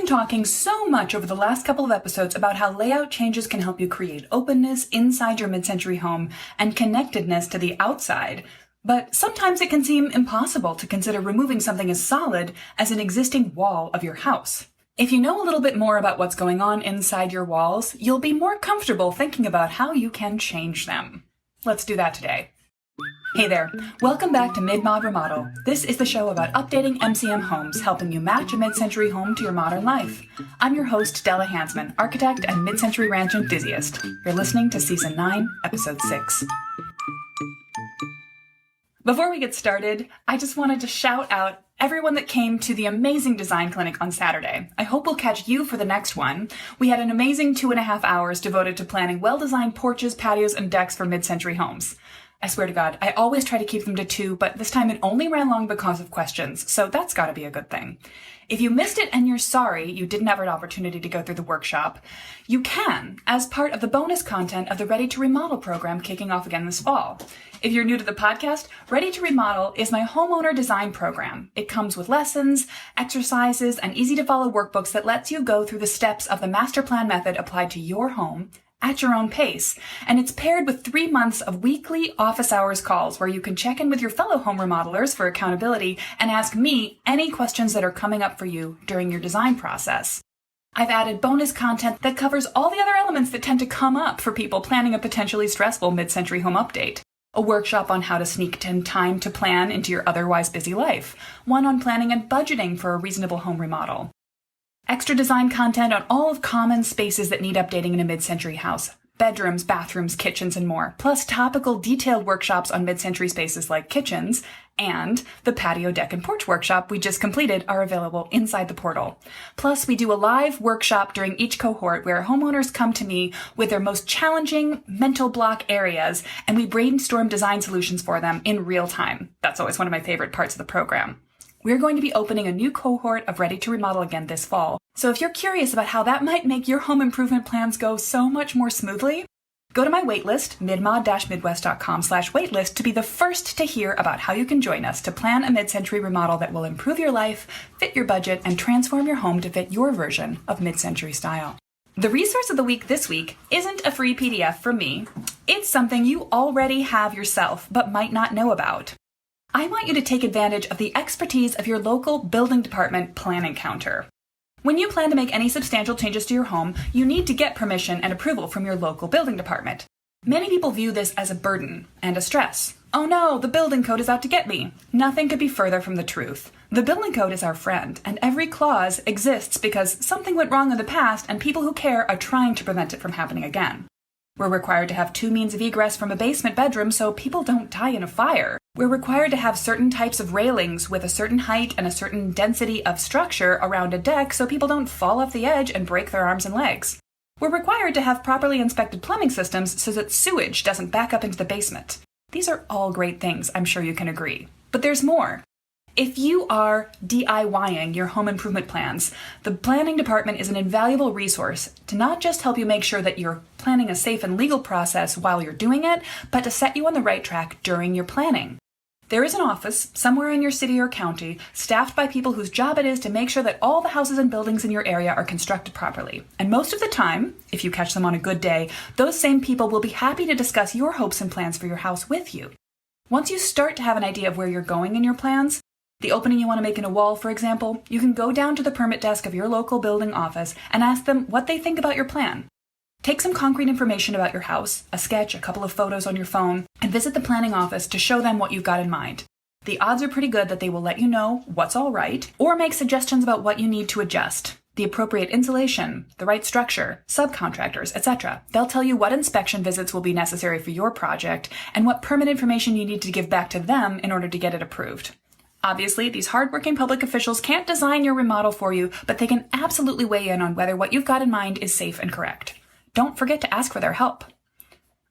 been talking so much over the last couple of episodes about how layout changes can help you create openness inside your mid-century home and connectedness to the outside. But sometimes it can seem impossible to consider removing something as solid as an existing wall of your house. If you know a little bit more about what's going on inside your walls, you'll be more comfortable thinking about how you can change them. Let's do that today. Hey there, welcome back to Mid-Mod Remodel. This is the show about updating MCM homes, helping you match a mid-century home to your modern life. I'm your host, Della Hansman, architect and mid-century ranch enthusiast. You're listening to Season 9, Episode 6. Before we get started, I just wanted to shout out everyone that came to the amazing design clinic on Saturday. I hope we'll catch you for the next one. We had an amazing 2.5 hours devoted to planning well-designed porches, patios, and decks for mid-century homes. I swear to God, I always try to keep them to 2, but this time it only ran long because of questions, so that's gotta be a good thing. If you missed it and you're sorry you didn't have an opportunity to go through the workshop, you can, as part of the bonus content of the Ready to Remodel program kicking off again this fall. If you're new to the podcast, Ready to Remodel is my homeowner design program. It comes with lessons, exercises, and easy-to-follow workbooks that lets you go through the steps of the master plan method applied to your home at your own pace. And it's paired with 3 months of weekly office hours calls where you can check in with your fellow home remodelers for accountability and ask me any questions that are coming up for you during your design process. I've added bonus content that covers all the other elements that tend to come up for people planning a potentially stressful mid-century home update. A workshop on how to sneak in time to plan into your otherwise busy life. One on planning and budgeting for a reasonable home remodel. Extra design content on all of common spaces that need updating in a mid-century house. Bedrooms, bathrooms, kitchens, and more. Plus topical detailed workshops on mid-century spaces like kitchens, and the patio, deck, and porch workshop we just completed are available inside the portal. Plus, we do a live workshop during each cohort where homeowners come to me with their most challenging mental block areas, and we brainstorm design solutions for them in real time. That's always one of my favorite parts of the program. We're going to be opening a new cohort of Ready to Remodel again this fall. So if you're curious about how that might make your home improvement plans go so much more smoothly, go to my waitlist, midmod-midwest.com/waitlist, to be the first to hear about how you can join us to plan a mid-century remodel that will improve your life, fit your budget, and transform your home to fit your version of mid-century style. The resource of the week this week isn't a free PDF from me. It's something you already have yourself, but might not know about. I want you to take advantage of the expertise of your local building department plan encounter. When you plan to make any substantial changes to your home, you need to get permission and approval from your local building department. Many people view this as a burden and a stress. Oh no, the building code is out to get me. Nothing could be further from the truth. The building code is our friend, and every clause exists because something went wrong in the past and people who care are trying to prevent it from happening again. We're required to have 2 means of egress from a basement bedroom so people don't die in a fire. We're required to have certain types of railings with a certain height and a certain density of structure around a deck so people don't fall off the edge and break their arms and legs. We're required to have properly inspected plumbing systems so that sewage doesn't back up into the basement. These are all great things, I'm sure you can agree. But there's more. If you are DIYing your home improvement plans, the planning department is an invaluable resource to not just help you make sure that you're planning a safe and legal process while you're doing it, but to set you on the right track during your planning. There is an office somewhere in your city or county staffed by people whose job it is to make sure that all the houses and buildings in your area are constructed properly. And most of the time, if you catch them on a good day, those same people will be happy to discuss your hopes and plans for your house with you. Once you start to have an idea of where you're going in your plans, the opening you want to make in a wall, for example, you can go down to the permit desk of your local building office and ask them what they think about your plan. Take some concrete information about your house, a sketch, a couple of photos on your phone, and visit the planning office to show them what you've got in mind. The odds are pretty good that they will let you know what's all right, or make suggestions about what you need to adjust. The appropriate insulation, the right structure, subcontractors, etc. They'll tell you what inspection visits will be necessary for your project and what permit information you need to give back to them in order to get it approved. Obviously, these hardworking public officials can't design your remodel for you, but they can absolutely weigh in on whether what you've got in mind is safe and correct. Don't forget to ask for their help.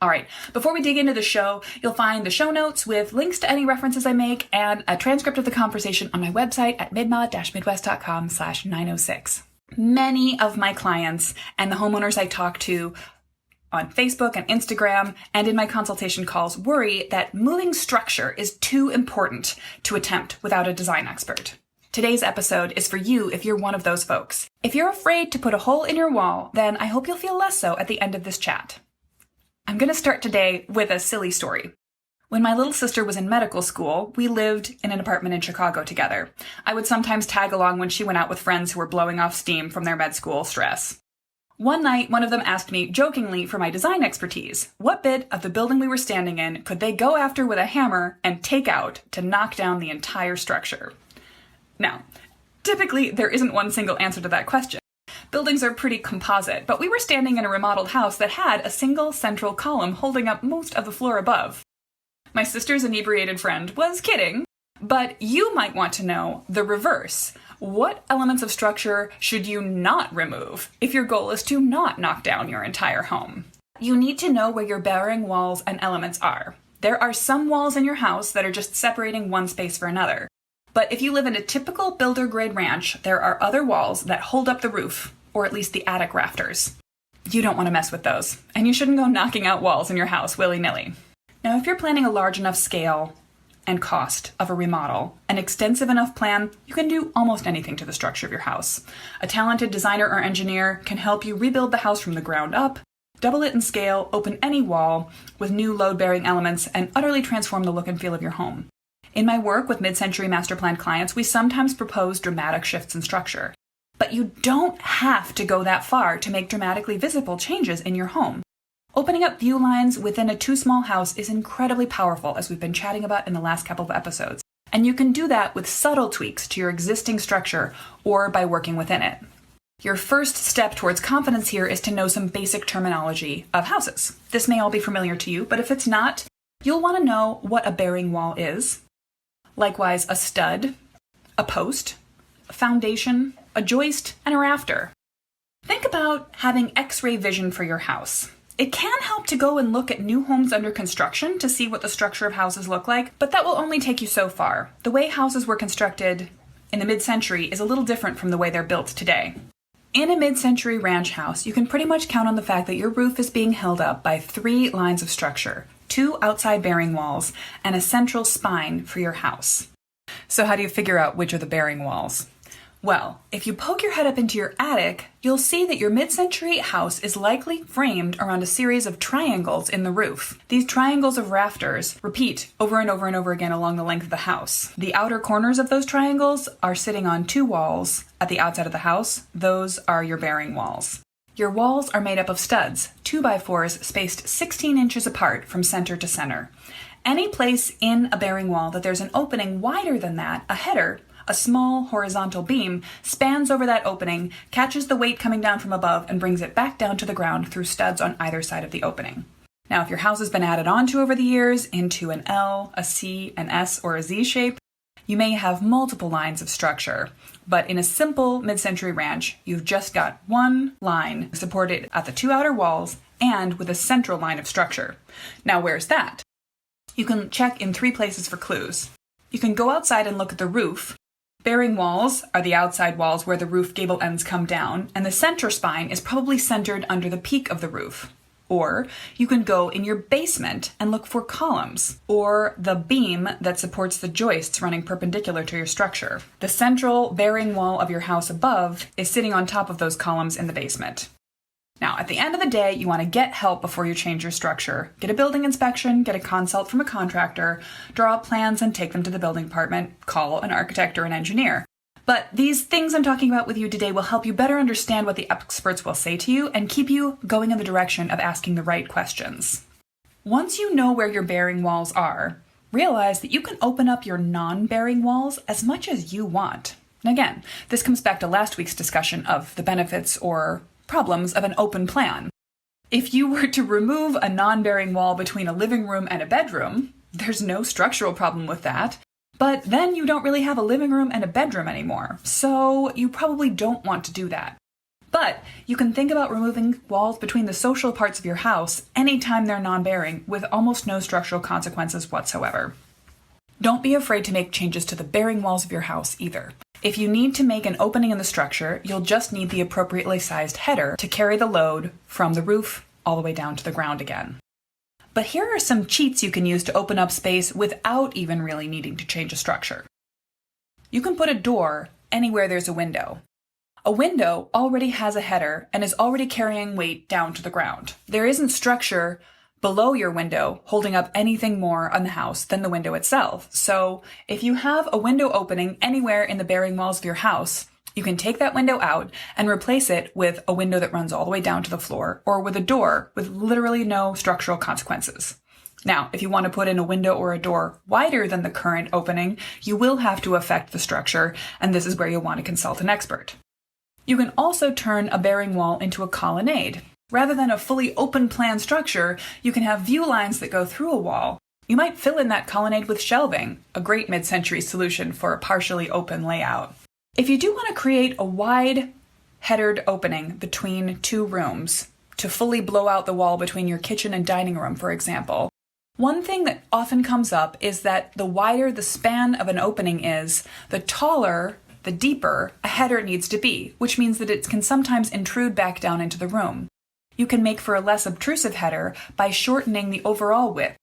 All right, before we dig into the show, you'll find the show notes with links to any references I make and a transcript of the conversation on my website at midmod-midwest.com/906. Many of my clients and the homeowners I talk to on Facebook and Instagram and in my consultation calls worry that moving structure is too important to attempt without a design expert. Today's episode is for you if you're one of those folks. If you're afraid to put a hole in your wall, then I hope you'll feel less so at the end of this chat. I'm going to start today with a silly story. When my little sister was in medical school, we lived in an apartment in Chicago together. I would sometimes tag along when she went out with friends who were blowing off steam from their med school stress. One night, one of them asked me, jokingly, for my design expertise. What bit of the building we were standing in could they go after with a hammer and take out to knock down the entire structure? Now, typically, there isn't one single answer to that question. Buildings are pretty composite, but we were standing in a remodeled house that had a single central column holding up most of the floor above. My sister's inebriated friend was kidding, but you might want to know the reverse. What elements of structure should you not remove if your goal is to not knock down your entire home? You need to know where your bearing walls and elements are. There are some walls in your house that are just separating one space for another. But if you live in a typical builder-grade ranch, there are other walls that hold up the roof, or at least the attic rafters. You don't want to mess with those, and you shouldn't go knocking out walls in your house willy-nilly. Now, if you're planning a large enough scale and cost of a remodel, an extensive enough plan, you can do almost anything to the structure of your house. A talented designer or engineer can help you rebuild the house from the ground up, double it in scale, open any wall with new load-bearing elements, and utterly transform the look and feel of your home. In my work with mid-century master plan clients, we sometimes propose dramatic shifts in structure. But you don't have to go that far to make dramatically visible changes in your home. Opening up view lines within a too small house is incredibly powerful, as we've been chatting about in the last couple of episodes. And you can do that with subtle tweaks to your existing structure or by working within it. Your first step towards confidence here is to know some basic terminology of houses. This may all be familiar to you, but if it's not, you'll want to know what a bearing wall is. Likewise, a stud, a post, a foundation, a joist, and a rafter. Think about having X-ray vision for your house. It can help to go and look at new homes under construction to see what the structure of houses look like, but that will only take you so far. The way houses were constructed in the mid-century is a little different from the way they're built today. In a mid-century ranch house, you can pretty much count on the fact that your roof is being held up by 3 lines of structure, 2 outside bearing walls, and a central spine for your house. So how do you figure out which are the bearing walls? Well, if you poke your head up into your attic, you'll see that your mid-century house is likely framed around a series of triangles in the roof. These triangles of rafters repeat over and over and over again along the length of the house. The outer corners of those triangles are sitting on 2 walls at the outside of the house. Those are your bearing walls. Your walls are made up of studs, 2x4s spaced 16 inches apart from center to center. Any place in a bearing wall that there's an opening wider than that, a header, a small horizontal beam, spans over that opening, catches the weight coming down from above, and brings it back down to the ground through studs on either side of the opening. Now, if your house has been added onto over the years into an L, a C, an S, or a Z shape, you may have multiple lines of structure. But in a simple mid-century ranch, you've just got one line supported at the 2 outer walls and with a central line of structure. Now, where's that? You can check in 3 places for clues. You can go outside and look at the roof. Bearing walls are the outside walls where the roof gable ends come down, and the center spine is probably centered under the peak of the roof. Or you can go in your basement and look for columns, or the beam that supports the joists running perpendicular to your structure. The central bearing wall of your house above is sitting on top of those columns in the basement. Now, at the end of the day, you want to get help before you change your structure. Get a building inspection, get a consult from a contractor, draw up plans and take them to the building department, call an architect or an engineer. But these things I'm talking about with you today will help you better understand what the experts will say to you and keep you going in the direction of asking the right questions. Once you know where your bearing walls are, realize that you can open up your non-bearing walls as much as you want. And again, this comes back to last week's discussion of the benefits or problems of an open plan. If you were to remove a non-bearing wall between a living room and a bedroom, there's no structural problem with that, but then you don't really have a living room and a bedroom anymore, so you probably don't want to do that. But you can think about removing walls between the social parts of your house anytime they're non-bearing with almost no structural consequences whatsoever. Don't be afraid to make changes to the bearing walls of your house either. If you need to make an opening in the structure, you'll just need the appropriately sized header to carry the load from the roof all the way down to the ground again. But here are some cheats you can use to open up space without even really needing to change a structure. You can put a door anywhere there's a window. A window already has a header and is already carrying weight down to the ground. There isn't structure below your window holding up anything more on the house than the window itself. So if you have a window opening anywhere in the bearing walls of your house, you can take that window out and replace it with a window that runs all the way down to the floor, or with a door with literally no structural consequences. Now, if you want to put in a window or a door wider than the current opening, you will have to affect the structure, and this is where you'll want to consult an expert. You can also turn a bearing wall into a colonnade. Rather than a fully open plan structure, you can have view lines that go through a wall. You might fill in that colonnade with shelving, a great mid-century solution for a partially open layout. If you do want to create a wide headered opening between two rooms to fully blow out the wall between your kitchen and dining room, for example, one thing that often comes up is that the wider the span of an opening is, the taller, the deeper a header needs to be, which means that it can sometimes intrude back down into the room. You can make for a less obtrusive header by shortening the overall width,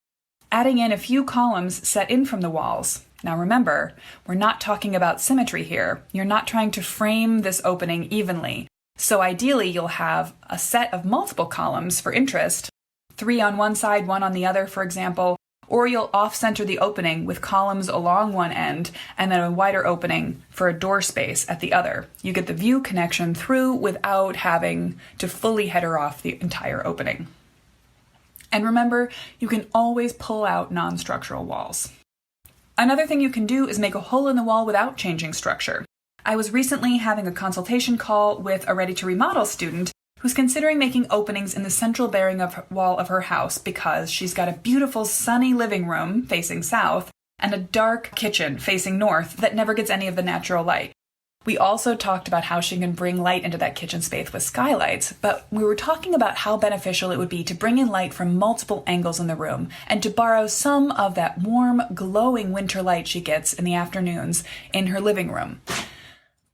adding in a few columns set in from the walls. Now remember, we're not talking about symmetry here. You're not trying to frame this opening evenly. So ideally, you'll have a set of multiple columns for interest, 3 on one side, 1 on the other, for example, or you'll off-center the opening with columns along one end and then a wider opening for a door space at the other. You get the view connection through without having to fully header off the entire opening. And remember, you can always pull out non-structural walls. Another thing you can do is make a hole in the wall without changing structure. I was recently having a consultation call with a ready-to-remodel student who's considering making openings in the central bearing wall of her house because she's got a beautiful sunny living room facing south and a dark kitchen facing north that never gets any of the natural light. We also talked about how she can bring light into that kitchen space with skylights, but we were talking about how beneficial it would be to bring in light from multiple angles in the room and to borrow some of that warm, glowing winter light she gets in the afternoons in her living room.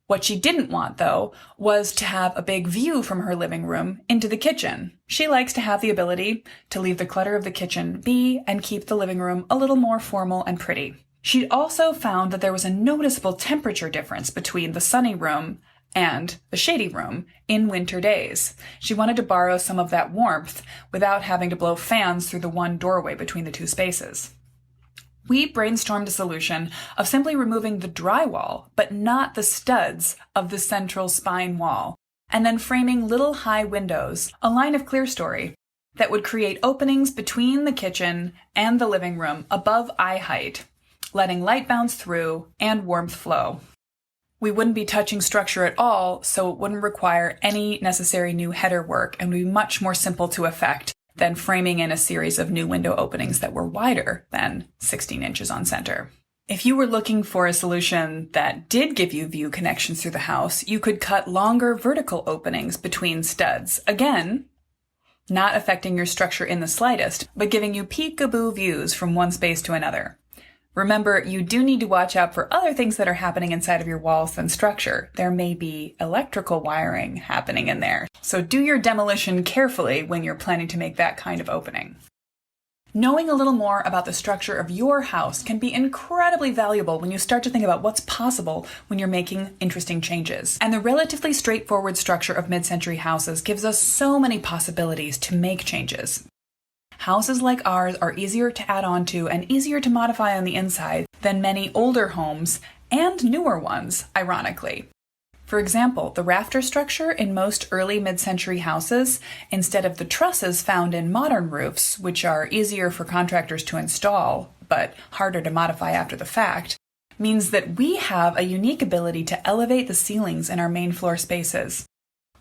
What she didn't want, though, was to have a big view from her living room into the kitchen. She likes to have the ability to leave the clutter of the kitchen be and keep the living room a little more formal and pretty. She'd also found that there was a noticeable temperature difference between the sunny room and the shady room in winter days. She wanted to borrow some of that warmth without having to blow fans through the one doorway between the two spaces. We brainstormed a solution of simply removing the drywall, but not the studs of the central spine wall, and then framing little high windows, a line of clearstory, that would create openings between the kitchen and the living room above eye height, letting light bounce through and warmth flow. We wouldn't be touching structure at all, so it wouldn't require any necessary new header work and would be much more simple to effect than framing in a series of new window openings that were wider than 16 inches on center. If you were looking for a solution that did give you view connections through the house, you could cut longer vertical openings between studs. Again, not affecting your structure in the slightest, but giving you peekaboo views from one space to another. Remember, you do need to watch out for other things that are happening inside of your walls than structure. There may be electrical wiring happening in there, so do your demolition carefully when you're planning to make that kind of opening. Knowing a little more about the structure of your house can be incredibly valuable when you start to think about what's possible when you're making interesting changes. And the relatively straightforward structure of mid-century houses gives us so many possibilities to make changes. Houses like ours are easier to add on to and easier to modify on the inside than many older homes and newer ones, ironically. For example, the rafter structure in most early mid-century houses, instead of the trusses found in modern roofs, which are easier for contractors to install but harder to modify after the fact, means that we have a unique ability to elevate the ceilings in our main floor spaces.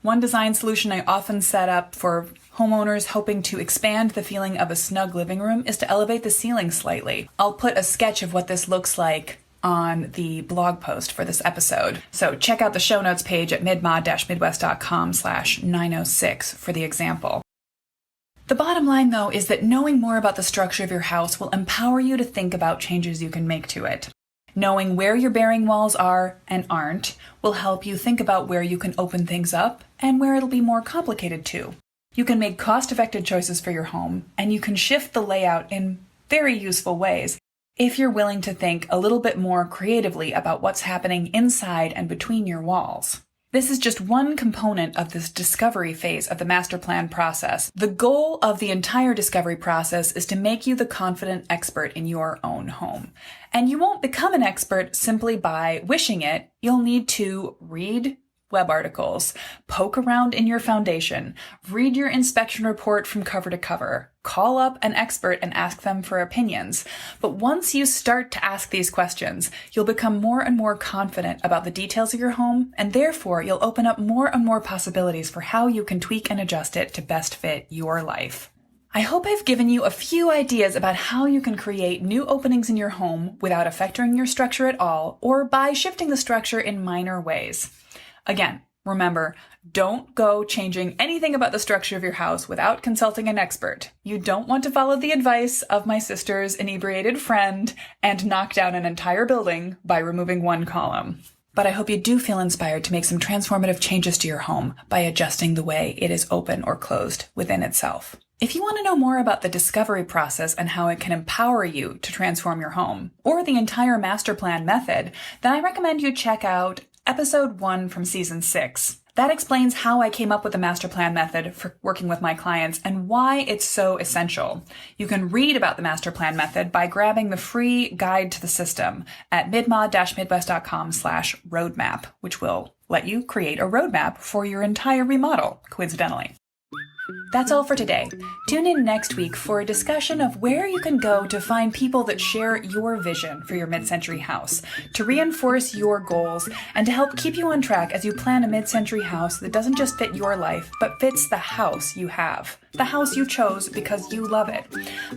One design solution I often set up for homeowners hoping to expand the feeling of a snug living room is to elevate the ceiling slightly. I'll put a sketch of what this looks like on the blog post for this episode. So check out the show notes page at midmod-midwest.com/906 for the example. The bottom line, though, is that knowing more about the structure of your house will empower you to think about changes you can make to it. Knowing where your bearing walls are and aren't will help you think about where you can open things up and where it'll be more complicated too. You can make cost-effective choices for your home, and you can shift the layout in very useful ways if you're willing to think a little bit more creatively about what's happening inside and between your walls. This is just one component of this discovery phase of the master plan process. The goal of the entire discovery process is to make you the confident expert in your own home. And you won't become an expert simply by wishing it. You'll need to read web articles, poke around in your foundation, read your inspection report from cover to cover, call up an expert and ask them for opinions. But once you start to ask these questions, you'll become more and more confident about the details of your home, and therefore you'll open up more and more possibilities for how you can tweak and adjust it to best fit your life. I hope I've given you a few ideas about how you can create new openings in your home without affecting your structure at all, or by shifting the structure in minor ways. Again, remember, don't go changing anything about the structure of your house without consulting an expert. You don't want to follow the advice of my sister's inebriated friend and knock down an entire building by removing one column. But I hope you do feel inspired to make some transformative changes to your home by adjusting the way it is open or closed within itself. If you want to know more about the discovery process and how it can empower you to transform your home, or the entire master plan method, then I recommend you check out Episode 1 from Season 6. That explains how I came up with the master plan method for working with my clients and why it's so essential. You can read about the master plan method by grabbing the free guide to the system at midmod-midwest.com/roadmap, which will let you create a roadmap for your entire remodel, coincidentally. That's all for today. Tune in next week for a discussion of where you can go to find people that share your vision for your mid-century house, to reinforce your goals, and to help keep you on track as you plan a mid-century house that doesn't just fit your life, but fits the house you have. The house you chose because you love it.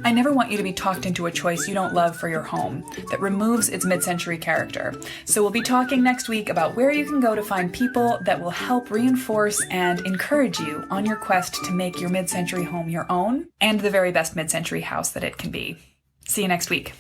I never want you to be talked into a choice you don't love for your home that removes its mid-century character. So we'll be talking next week about where you can go to find people that will help reinforce and encourage you on your quest to make your mid-century home your own and the very best mid-century house that it can be. See you next week.